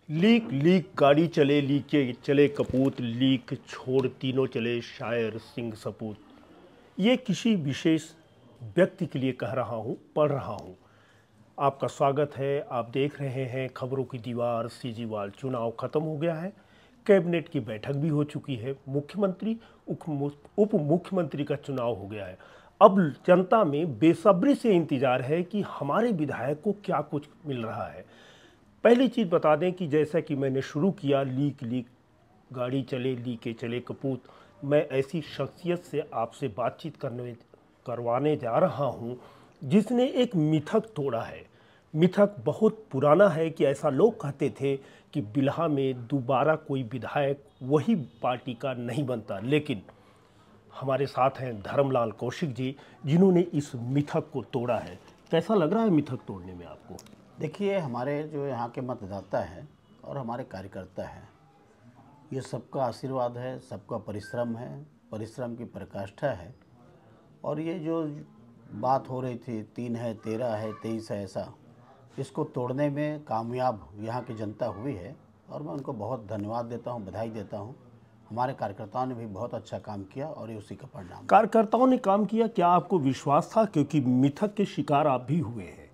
Leak leak गाड़ी चले लीके चले कपूत, लीक छोड़ तीनों चले शायर सिंह सपूत। ये किसी विशेष व्यक्ति के लिए कह रहा हूँ, पढ़ रहा हूँ। आपका स्वागत है। आप देख रहे हैं खबरों की दीवार सीजीवाल। चुनाव खत्म हो गया है, कैबिनेट की बैठक भी हो चुकी है, मुख्यमंत्री उप मुख्यमंत्री का चुनाव हो गया है। अब जनता में बेसब्री से इंतजार है कि हमारे विधायक को क्या कुछ मिल रहा है। पहली चीज़ बता दें कि जैसा कि मैंने शुरू किया, लीक लीक गाड़ी चले लीके चले कपूत, मैं ऐसी शख्सियत से आपसे बातचीत करवाने जा रहा हूं जिसने एक मिथक तोड़ा है। मिथक बहुत पुराना है कि ऐसा लोग कहते थे कि बिल्हा में दोबारा कोई विधायक वही पार्टी का नहीं बनता, लेकिन हमारे साथ हैं धर्मलाल कौशिक जी, जिन्होंने इस मिथक को तोड़ा है। कैसा लग रहा है मिथक तोड़ने में आपको? देखिए, हमारे जो यहाँ के मतदाता हैं और हमारे कार्यकर्ता हैं, ये सबका आशीर्वाद है, सबका परिश्रम है, परिश्रम की पराकाष्ठा है। और ये जो बात हो रही थी 3 है 13 है 23 है, ऐसा इसको तोड़ने में कामयाब यहाँ की जनता हुई है और मैं उनको बहुत धन्यवाद देता हूँ, बधाई देता हूँ। हमारे कार्यकर्ताओं ने भी बहुत अच्छा काम किया और ये उसी का परिणाम। कार्यकर्ताओं ने काम किया, क्या आपको विश्वास था? क्योंकि मिथक के शिकार आप भी हुए हैं।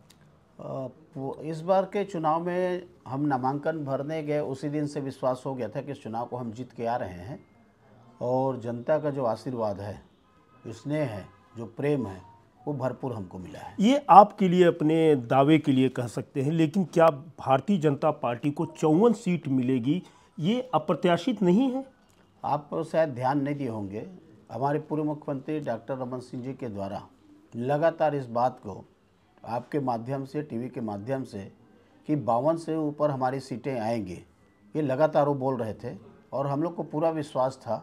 इस बार के चुनाव में हम नामांकन भरने गए, उसी दिन से विश्वास हो गया था कि इस चुनाव को हम जीत के आ रहे हैं। और जनता का जो आशीर्वाद है, स्नेह है, जो प्रेम है, वो भरपूर हमको मिला है। ये आपके लिए अपने दावे के लिए कह सकते हैं, लेकिन क्या भारतीय जनता पार्टी को 54 सीट मिलेगी? ये अप्रत्याशित नहीं है? आप शायद ध्यान नहीं दिए होंगे, हमारे पूर्व मुख्यमंत्री डॉक्टर रमन सिंह जी के द्वारा लगातार इस बात को आपके माध्यम से, टीवी के माध्यम से, कि 52 से ऊपर हमारी सीटें आएंगी, ये लगातार वो बोल रहे थे। और हम लोग को पूरा विश्वास था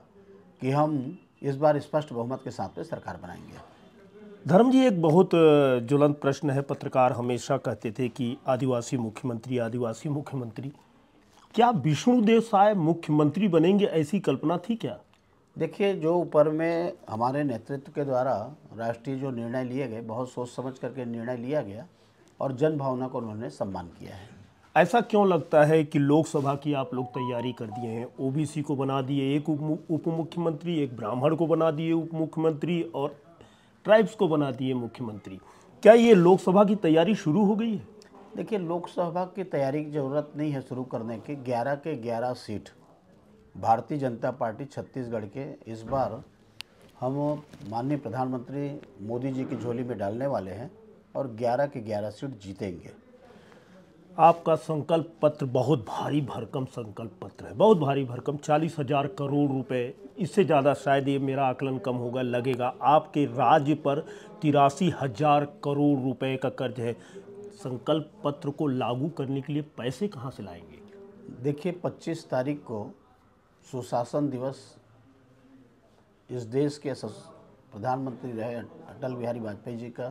कि हम इस बार स्पष्ट बहुमत के साथ में सरकार बनाएंगे। धर्म जी, एक बहुत ज्वलंत प्रश्न है। पत्रकार हमेशा कहते थे कि आदिवासी मुख्यमंत्री, आदिवासी मुख्यमंत्री। क्या विष्णुदेव साय मुख्यमंत्री बनेंगे, ऐसी कल्पना थी क्या? देखिए, जो ऊपर में हमारे नेतृत्व के द्वारा राष्ट्रीय जो निर्णय लिए गए, बहुत सोच समझ करके निर्णय लिया गया और जन भावना को उन्होंने सम्मान किया है। ऐसा क्यों लगता है कि लोकसभा की आप लोग तैयारी कर दिए हैं? ओबीसी को बना दिए एक उप मुख्यमंत्री, एक ब्राह्मण को बना दिए उप मुख्यमंत्री और ट्राइब्स को बना दिए मुख्यमंत्री। क्या ये लोकसभा की तैयारी शुरू हो गई है? देखिए, लोकसभा की तैयारी की ज़रूरत नहीं है शुरू करने की। 11 के 11 सीट भारतीय जनता पार्टी छत्तीसगढ़ के इस बार हम माननीय प्रधानमंत्री मोदी जी की झोली में डालने वाले हैं और 11 के 11 सीट जीतेंगे। आपका संकल्प पत्र बहुत भारी भरकम संकल्प पत्र है, बहुत भारी भरकम। 40,000 करोड़ रुपए, इससे ज़्यादा शायद, ये मेरा आकलन कम होगा, लगेगा। आपके राज्य पर 83,000 करोड़ रुपए का कर्ज है। संकल्प पत्र को लागू करने के लिए पैसे कहाँ से लाएंगे? देखिए, 25 तारीख को सुशासन दिवस, इस देश के प्रधानमंत्री रहे अटल बिहारी वाजपेयी जी का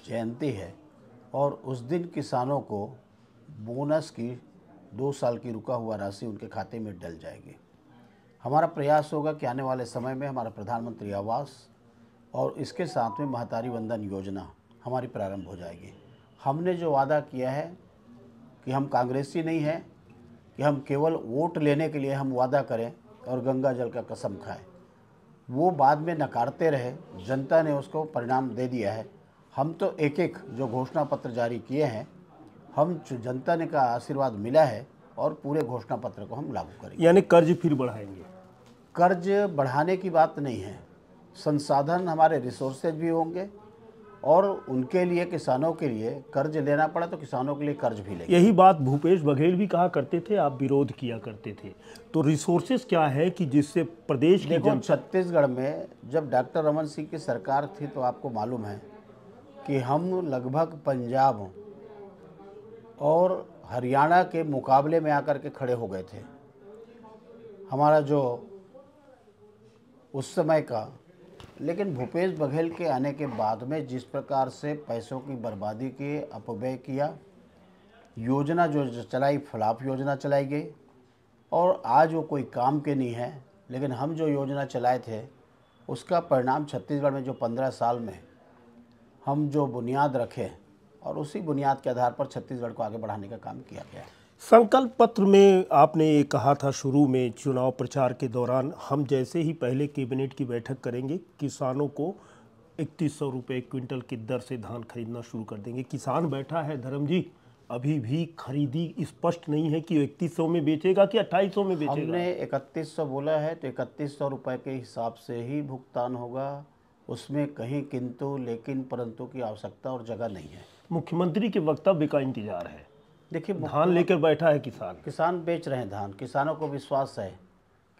जयंती है और उस दिन किसानों को बोनस की 2 साल की रुका हुआ राशि उनके खाते में डल जाएगी। हमारा प्रयास होगा कि आने वाले समय में हमारा प्रधानमंत्री आवास और इसके साथ में महतारी वंदन योजना हमारी प्रारंभ हो जाएगी। हमने जो वादा किया है कि हम कांग्रेसी नहीं हैं कि हम केवल वोट लेने के लिए हम वादा करें और गंगा जल का कसम खाएं, वो बाद में नकारते रहे। जनता ने उसको परिणाम दे दिया है। हम तो एक एक जो घोषणा पत्र जारी किए हैं, हम जनता ने का आशीर्वाद मिला है और पूरे घोषणा पत्र को हम लागू करेंगे। यानी कर्ज फिर बढ़ाएंगे? कर्ज बढ़ाने की बात नहीं है, संसाधन हमारे रिसोर्सेज भी होंगे और उनके लिए, किसानों के लिए कर्ज लेना पड़ा तो किसानों के लिए कर्ज भी लेंगे। यही बात भूपेश बघेल भी कहा करते थे, आप विरोध किया करते थे। तो रिसोर्सेज क्या है कि जिससे प्रदेश की छत्तीसगढ़ में जब डॉक्टर रमन सिंह की सरकार थी तो आपको मालूम है कि हम लगभग पंजाब और हरियाणा के मुकाबले में आकर के खड़े हो गए थे। हमारा जो उस समय का, लेकिन भूपेश बघेल के आने के बाद में जिस प्रकार से पैसों की बर्बादी की, अपव्यय किया, योजना जो चलाई, फ्लॉप योजना चलाई गई और आज वो कोई काम के नहीं है। लेकिन हम जो योजना चलाए थे उसका परिणाम छत्तीसगढ़ में जो 15 साल में हम जो बुनियाद रखे और उसी बुनियाद के आधार पर छत्तीसगढ़ को आगे बढ़ाने का काम किया गया। संकल्प पत्र में आपने ये कहा था शुरू में चुनाव प्रचार के दौरान, हम जैसे ही पहले कैबिनेट की बैठक करेंगे किसानों को 3100 रुपये क्विंटल की दर से धान खरीदना शुरू कर देंगे। किसान बैठा है धर्म जी, अभी भी खरीदी स्पष्ट नहीं है कि 3100 में बेचेगा कि 2800 में बेचेगा। हमने 3100 बोला है तो 3100 रुपये के हिसाब से ही भुगतान होगा, उसमें कहीं किंतु लेकिन परंतु की आवश्यकता और जगह नहीं है। मुख्यमंत्री के वक्तव्य का इंतजार है। देखिए, धान लेकर बैठा है किसान बेच रहे हैं धान। किसानों को विश्वास है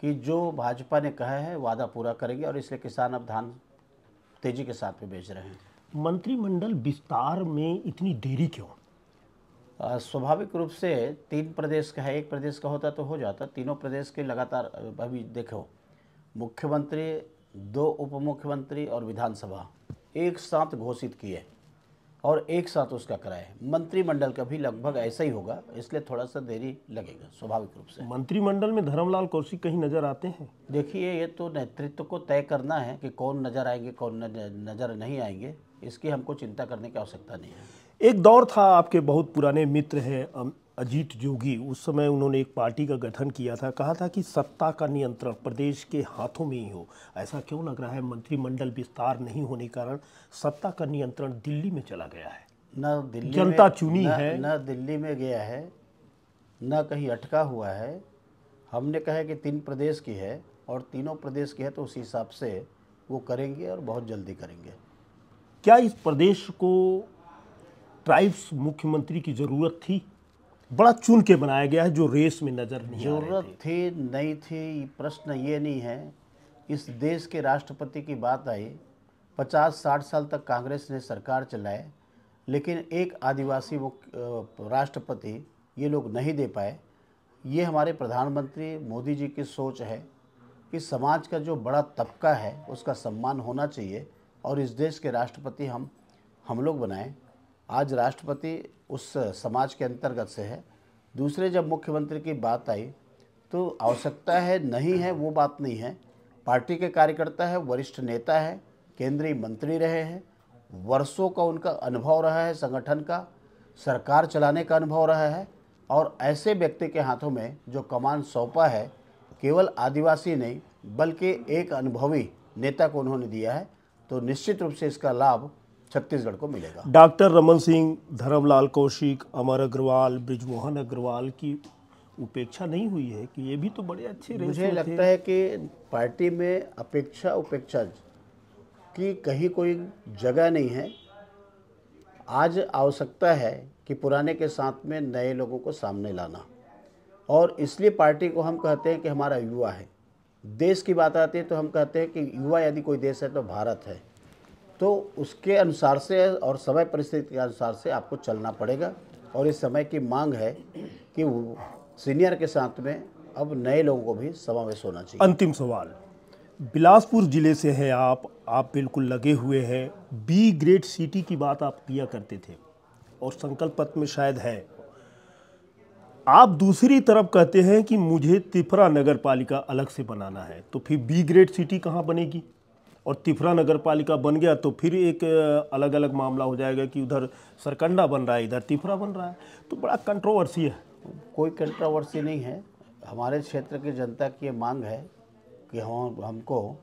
कि जो भाजपा ने कहा है वादा पूरा करेंगे और इसलिए किसान अब धान तेजी के साथ में बेच रहे हैं। मंत्रिमंडल विस्तार में इतनी देरी क्यों? स्वाभाविक रूप से 3 प्रदेश का है, एक प्रदेश का होता तो हो जाता। तीनों प्रदेश के लगातार अभी देखो, मुख्यमंत्री, 2 उप मुख्यमंत्री और विधानसभा एक साथ घोषित किए और एक साथ उसका कराए। मंत्रिमंडल का भी लगभग ऐसा ही होगा, इसलिए थोड़ा सा देरी लगेगा स्वाभाविक रूप से। मंत्रिमंडल में धर्मलाल कौशिक कहीं नजर आते हैं? देखिए, ये तो नेतृत्व को तय करना है कि कौन नज़र आएंगे कौन नज़र नहीं आएंगे, इसकी हमको चिंता करने की आवश्यकता नहीं है। एक दौर था, आपके बहुत पुराने मित्र हैं अजीत जोगी, उस समय उन्होंने एक पार्टी का गठन किया था, कहा था कि सत्ता का नियंत्रण प्रदेश के हाथों में ही हो। ऐसा क्यों लग रहा है मंत्रिमंडल विस्तार नहीं होने के कारण सत्ता का नियंत्रण दिल्ली में चला गया है? न दिल्ली जनता चुनी है, न दिल्ली में गया है, न कहीं अटका हुआ है। हमने कहा कि 3 प्रदेश की है और तीनों प्रदेश की है, तो उस हिसाब से वो करेंगे और बहुत जल्दी करेंगे। क्या इस प्रदेश को ट्राइब्स मुख्यमंत्री की ज़रूरत थी? बड़ा चुन के बनाया गया है जो रेस में नज़र नहीं आ रहे थे। ज़रूरत थी नहीं थी, प्रश्न ये नहीं है। इस देश के राष्ट्रपति की बात आई, 50-60 साल तक कांग्रेस ने सरकार चलाए, लेकिन एक आदिवासी राष्ट्रपति ये लोग नहीं दे पाए। ये हमारे प्रधानमंत्री मोदी जी की सोच है कि समाज का जो बड़ा तबका है उसका सम्मान होना चाहिए और इस देश के राष्ट्रपति हम लोग बनाएं। आज राष्ट्रपति उस समाज के अंतर्गत से है। दूसरे, जब मुख्यमंत्री की बात आई तो आवश्यकता है नहीं है वो बात नहीं है। पार्टी के कार्यकर्ता है, वरिष्ठ नेता है, केंद्रीय मंत्री रहे हैं, वर्षों का उनका अनुभव रहा है, संगठन का, सरकार चलाने का अनुभव रहा है, और ऐसे व्यक्ति के हाथों में जो कमान सौंपा है, केवल आदिवासी नहीं बल्कि एक अनुभवी नेता को उन्होंने दिया है, तो निश्चित रूप से इसका लाभ छत्तीसगढ़ को मिलेगा। डॉक्टर रमन सिंह, धर्मलाल कौशिक, अमर अग्रवाल, बृजमोहन अग्रवाल की उपेक्षा नहीं हुई है कि ये भी तो बड़े अच्छे रहे? मुझे लगता है कि पार्टी में अपेक्षा उपेक्षा की कहीं कोई जगह नहीं है। आज आवश्यकता है कि पुराने के साथ में नए लोगों को सामने लाना, और इसलिए पार्टी को हम कहते हैं कि हमारा युवा है। देश की बात आती है तो हम कहते हैं कि युवा यदि कोई देश है तो भारत है। तो उसके अनुसार से और समय परिस्थिति के अनुसार से आपको चलना पड़ेगा, और इस समय की मांग है कि सीनियर के साथ में अब नए लोगों को भी समावेश होना चाहिए। अंतिम सवाल, बिलासपुर जिले से हैं आप बिल्कुल लगे हुए हैं। बी ग्रेड सिटी की बात आप किया करते थे और संकल्प पत्र में शायद है। आप दूसरी तरफ कहते हैं कि मुझे तिफरा नगर पालिका अलग से बनाना है, तो फिर बी ग्रेड सिटी कहाँ बनेगी? और तिफरा नगर पालिका बन गया तो फिर एक अलग अलग मामला हो जाएगा कि उधर सरकंडा बन रहा है, इधर तिफरा बन रहा है, तो बड़ा कंट्रोवर्सी है। कोई कंट्रोवर्सी नहीं है। हमारे क्षेत्र की जनता की ये मांग है कि हमको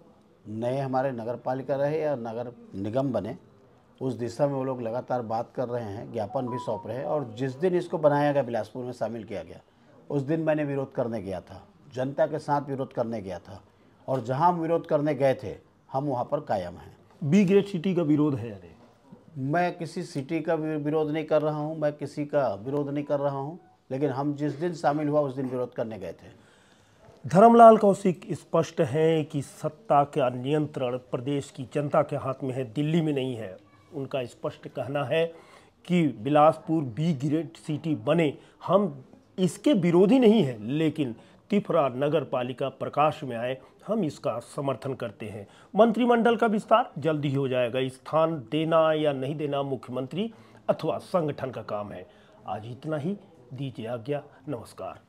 नए हमारे नगर पालिका रहे या नगर निगम बने, उस दिशा में वो लोग लगातार बात कर रहे हैं, ज्ञापन भी सौंप रहे हैं। और जिस दिन इसको बनाया गया, बिलासपुर में शामिल किया गया, उस दिन मैंने विरोध करने गया था, जनता के साथ विरोध करने गया था, और जहां हम विरोध करने गए थे हम वहां पर कायम हैं। बी ग्रेड सिटी का विरोध है? अरे मैं किसी सिटी का विरोध नहीं कर रहा हूं, मैं किसी का विरोध नहीं कर रहा हूं, लेकिन हम जिस दिन शामिल हुआ उस दिन विरोध करने गए थे। धर्मलाल कौशिक स्पष्ट हैं कि सत्ता का नियंत्रण प्रदेश की जनता के हाथ में है, दिल्ली में नहीं है। उनका स्पष्ट कहना है कि बिलासपुर बी ग्रेड सिटी बने, हम इसके विरोधी नहीं हैं, लेकिन तिफरा नगर पालिका प्रकाश में आए, हम इसका समर्थन करते हैं। मंत्रिमंडल का विस्तार जल्दी हो जाएगा, स्थान देना या नहीं देना मुख्यमंत्री अथवा संगठन का काम है। आज इतना ही, दीजिए आज्ञा, नमस्कार।